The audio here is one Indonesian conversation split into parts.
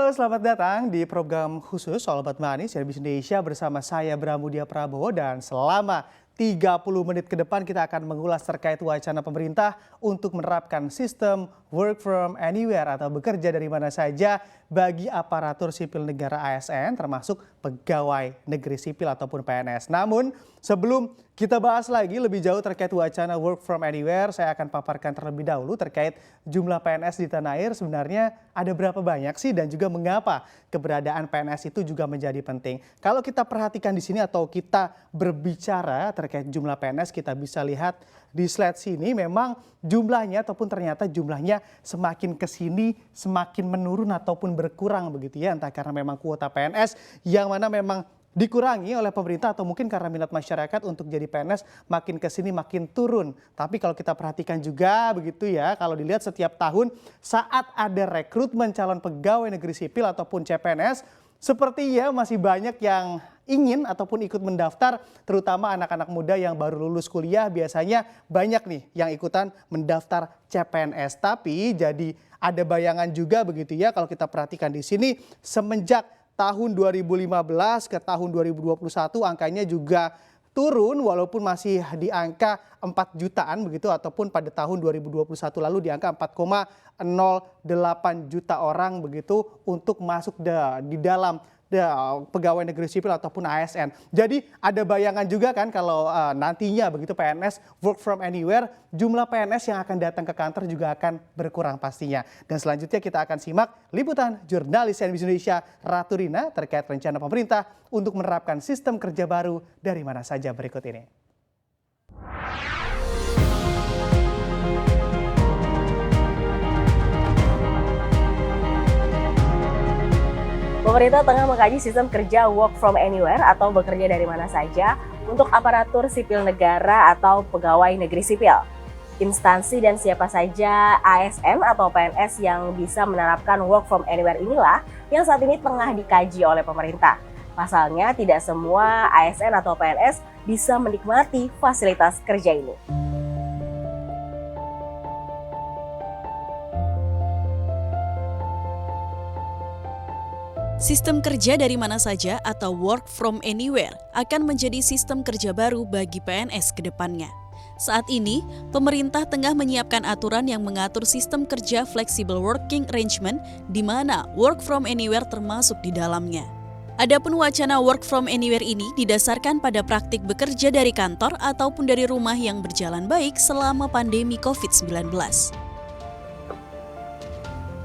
Halo, selamat datang di program khusus Sobat Money CNBC Indonesia bersama saya Bramudia Prabowo dan selama 30 menit ke depan kita akan mengulas terkait wacana pemerintah untuk menerapkan sistem work from anywhere atau bekerja dari mana saja bagi aparatur sipil negara ASN termasuk pegawai negeri sipil ataupun PNS. Namun sebelum kita bahas lagi lebih jauh terkait wacana work from anywhere, saya akan paparkan terlebih dahulu terkait jumlah PNS di tanah air sebenarnya ada berapa banyak sih dan juga mengapa keberadaan PNS itu juga menjadi penting. Kalau kita perhatikan di sini atau kita berbicara terkait jumlah PNS, kita bisa lihat di slide sini memang jumlahnya ataupun ternyata jumlahnya semakin kesini semakin menurun ataupun berkurang begitu ya, entah karena memang kuota PNS yang mana memang dikurangi oleh pemerintah atau mungkin karena minat masyarakat untuk jadi PNS makin kesini makin turun. Tapi kalau kita perhatikan juga begitu ya, kalau dilihat setiap tahun saat ada rekrutmen calon pegawai negeri sipil ataupun CPNS, sepertinya masih banyak yang ingin ataupun ikut mendaftar, terutama anak-anak muda yang baru lulus kuliah biasanya banyak nih yang ikutan mendaftar CPNS. Tapi jadi ada bayangan juga begitu ya kalau kita perhatikan di sini semenjak tahun 2015 ke tahun 2021 angkanya juga turun walaupun masih di angka 4 jutaan begitu ataupun pada tahun 2021 lalu di angka 4,08 juta orang begitu untuk masuk di dalam pegawai negeri sipil ataupun ASN. Jadi ada bayangan juga kan kalau nantinya begitu PNS work from anywhere, jumlah PNS yang akan datang ke kantor juga akan berkurang pastinya. Dan selanjutnya kita akan simak liputan jurnalis CNBC Indonesia Ratu Rina terkait rencana pemerintah untuk menerapkan sistem kerja baru dari mana saja berikut ini. Pemerintah tengah mengkaji sistem kerja work from anywhere atau bekerja dari mana saja untuk aparatur sipil negara atau pegawai negeri sipil. Instansi dan siapa saja ASN atau PNS yang bisa menerapkan work from anywhere inilah yang saat ini tengah dikaji oleh pemerintah. Pasalnya tidak semua ASN atau PNS bisa menikmati fasilitas kerja ini. Sistem kerja dari mana saja atau work from anywhere akan menjadi sistem kerja baru bagi PNS ke depannya. Saat ini, pemerintah tengah menyiapkan aturan yang mengatur sistem kerja flexible working arrangement di mana work from anywhere termasuk di dalamnya. Adapun wacana work from anywhere ini didasarkan pada praktik bekerja dari kantor ataupun dari rumah yang berjalan baik selama pandemi COVID-19.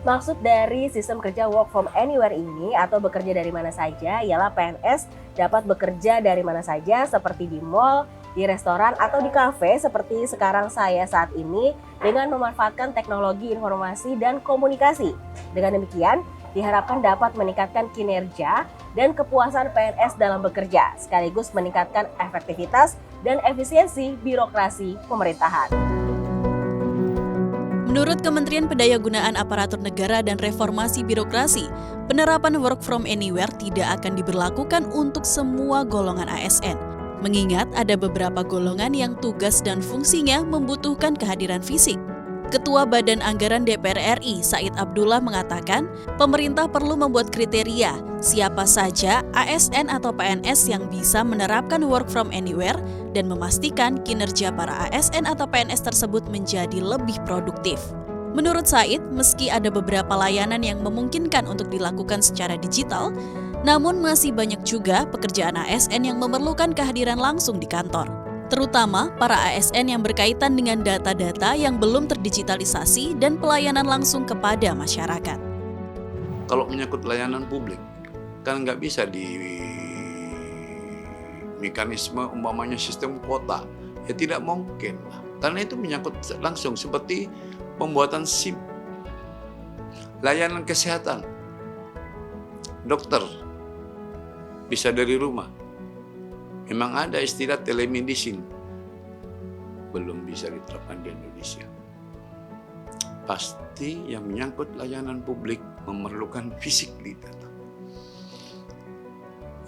Maksud dari sistem kerja work from anywhere ini atau bekerja dari mana saja ialah PNS dapat bekerja dari mana saja seperti di mall, di restoran atau di kafe seperti sekarang saya saat ini dengan memanfaatkan teknologi informasi dan komunikasi. Dengan demikian, diharapkan dapat meningkatkan kinerja dan kepuasan PNS dalam bekerja sekaligus meningkatkan efektivitas dan efisiensi birokrasi pemerintahan. Menurut Kementerian Pendayagunaan Aparatur Negara dan Reformasi Birokrasi, penerapan work from anywhere tidak akan diberlakukan untuk semua golongan ASN. Mengingat ada beberapa golongan yang tugas dan fungsinya membutuhkan kehadiran fisik. Ketua Badan Anggaran DPR RI, Said Abdullah mengatakan, pemerintah perlu membuat kriteria siapa saja ASN atau PNS yang bisa menerapkan work from anywhere dan memastikan kinerja para ASN atau PNS tersebut menjadi lebih produktif. Menurut Said, meski ada beberapa layanan yang memungkinkan untuk dilakukan secara digital, namun masih banyak juga pekerjaan ASN yang memerlukan kehadiran langsung di kantor. Terutama para ASN yang berkaitan dengan data-data yang belum terdigitalisasi dan pelayanan langsung kepada masyarakat. Kalau menyangkut layanan publik, kan nggak bisa di mekanisme umpamanya sistem kuota, ya tidak mungkin lah. Karena itu menyangkut langsung seperti pembuatan SIM, layanan kesehatan, dokter bisa dari rumah. Memang ada istilah telemedicine, belum bisa diterapkan di Indonesia. Pasti yang menyangkut layanan publik memerlukan fisik di data.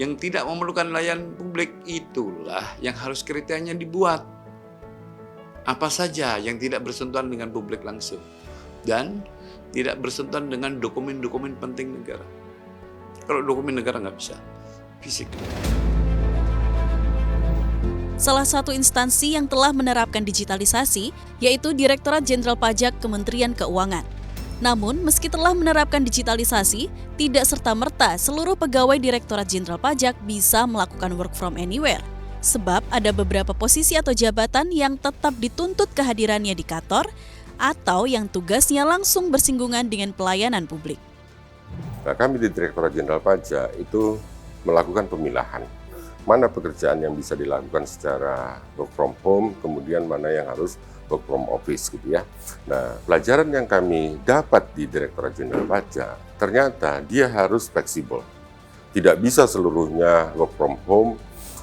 Yang tidak memerlukan layanan publik itulah yang harus kriterianya dibuat. Apa saja yang tidak bersentuhan dengan publik langsung dan tidak bersentuhan dengan dokumen-dokumen penting negara. Kalau dokumen negara nggak bisa, fisik. Salah satu instansi yang telah menerapkan digitalisasi yaitu Direktorat Jenderal Pajak Kementerian Keuangan. Namun, meski telah menerapkan digitalisasi, tidak serta-merta seluruh pegawai Direktorat Jenderal Pajak bisa melakukan work from anywhere. Sebab ada beberapa posisi atau jabatan yang tetap dituntut kehadirannya di kantor atau yang tugasnya langsung bersinggungan dengan pelayanan publik. Nah, kami di Direktorat Jenderal Pajak itu melakukan pemilahan. Mana pekerjaan yang bisa dilakukan secara work from home, kemudian mana yang harus work from office gitu ya. Nah, pelajaran yang kami dapat di Direktorat Jenderal Pajak, ternyata dia harus fleksibel. Tidak bisa seluruhnya work from home,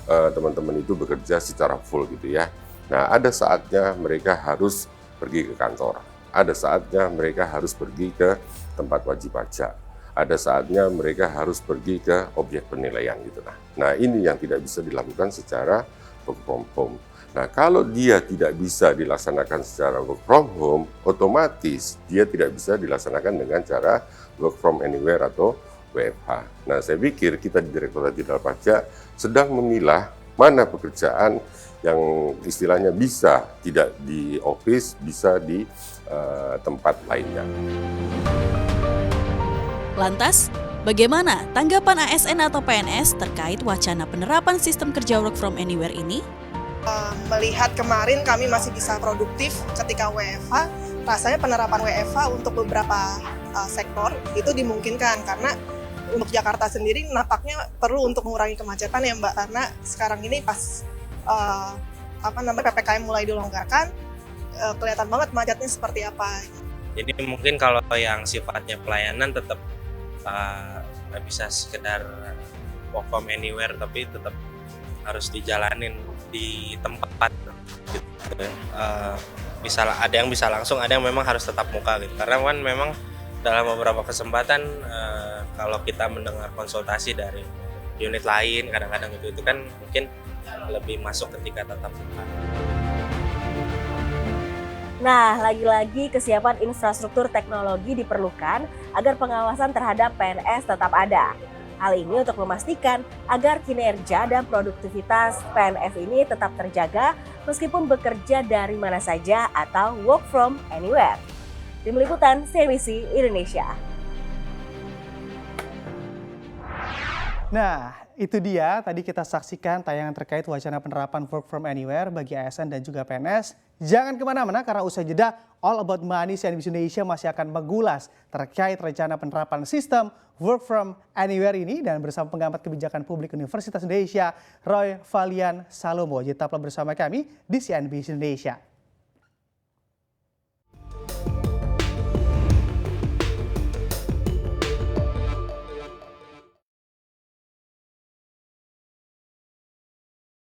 teman-teman itu bekerja secara full gitu ya. Nah, ada saatnya mereka harus pergi ke kantor. Ada saatnya mereka harus pergi ke tempat wajib pajak. Ada saatnya mereka harus pergi ke objek penilaian gitu. Nah, ini yang tidak bisa dilakukan secara work from home. Nah, kalau dia tidak bisa dilaksanakan secara work from home, otomatis dia tidak bisa dilaksanakan dengan cara work from anywhere atau WFH. Nah, saya pikir kita di Direktorat Jenderal Pajak sedang memilah mana pekerjaan yang istilahnya bisa tidak di office, bisa di tempat lainnya. Lantas, bagaimana tanggapan ASN atau PNS terkait wacana penerapan sistem kerja work from anywhere ini? Melihat kemarin kami masih bisa produktif ketika WFH, rasanya penerapan WFH untuk beberapa sektor itu dimungkinkan karena untuk Jakarta sendiri nampaknya perlu untuk mengurangi kemacetan ya Mbak, karena sekarang ini pas PPKM mulai dilonggarkan, kelihatan banget macetnya seperti apa. Jadi mungkin kalau yang sifatnya pelayanan tetap nggak bisa sekedar work from anywhere, tapi tetap harus dijalanin di tempat gitu. Bisa ada yang bisa langsung, ada yang memang harus tetap muka gitu. Karena kan memang dalam beberapa kesempatan kalau kita mendengar konsultasi dari unit lain, kadang-kadang itu kan mungkin lebih masuk ketika tatap muka. Nah, lagi-lagi kesiapan infrastruktur teknologi diperlukan agar pengawasan terhadap PNS tetap ada. Hal ini untuk memastikan agar kinerja dan produktivitas PNS ini tetap terjaga meskipun bekerja dari mana saja atau work from anywhere. Tim Liputan CNBC Indonesia. Nah, itu dia tadi kita saksikan tayangan terkait wacana penerapan work from anywhere bagi ASN dan juga PNS. Jangan kemana-mana karena usai jeda All About Money CNBC Indonesia masih akan mengulas terkait rencana penerapan sistem work from anywhere ini dan bersama pengamat kebijakan publik Universitas Indonesia Roy Valian Salomo. Tetaplah bersama kami di CNBC Indonesia.